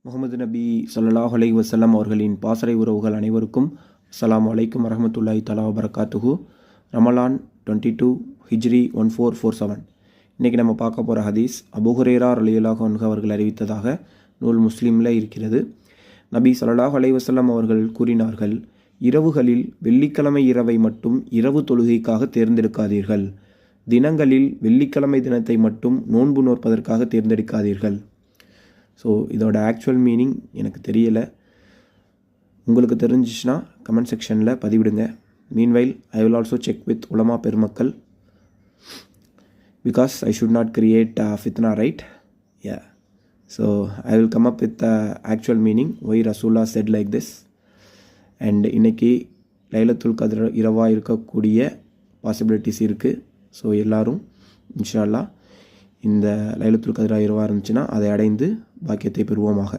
முகமது நபி ஸல்லல்லாஹு அலைஹி வஸல்லம் அவர்களின் பாசறை உறவுகள் அனைவருக்கும் அஸ்ஸலாமு அலைக்கும் வரஹ்மத்துல்லாஹி தஆலா வபரகாத்துஹு. ரமலான் 22 ஹிஜ்ரி 1447. இன்றைக்கி நம்ம பார்க்க போகிற ஹதீஸ் அபூ ஹுரைரா ரலியல்லாஹு அன்ஹு அவர்கள் அறிவித்ததாக நூல் முஸ்லீமில் இருக்கிறது. நபி ஸல்லல்லாஹு அலைஹி வஸல்லம் அவர்கள் கூறினார்கள், இரவுகளில் வெள்ளிக்கிழமை இரவை மட்டும் இரவு தொழுகைக்காக தேர்ந்தெடுக்காதீர்கள். தினங்களில் வெள்ளிக்கிழமை தினத்தை மட்டும் நோன்பு நோற்பதற்காக தேர்ந்தெடுக்காதீர்கள். ஸோ இதோட ஆக்சுவல் மீனிங் எனக்கு தெரியலை. உங்களுக்கு தெரிஞ்சிச்சுன்னா கமெண்ட் செக்ஷனில் பதிவிடுங்க. Meanwhile I will also check with உலமா பெருமக்கள், because I should not create ஃபித்னா, right? Yeah, so I will come up with actual meaning why ரசூல்லா செட் லைக் திஸ். அண்ட் இன்றைக்கி லைலத்துல் கத்ர் இரவாக இருக்கக்கூடிய பாசிபிலிட்டிஸ் இருக்குது. ஸோ எல்லோரும் இன்ஷா அல்லாஹ் இந்த லைலத்துல் கத்ர் இரவாக இருந்துச்சுன்னா அதை அடைந்து பாக்கியத்தை பெறுவோமாக.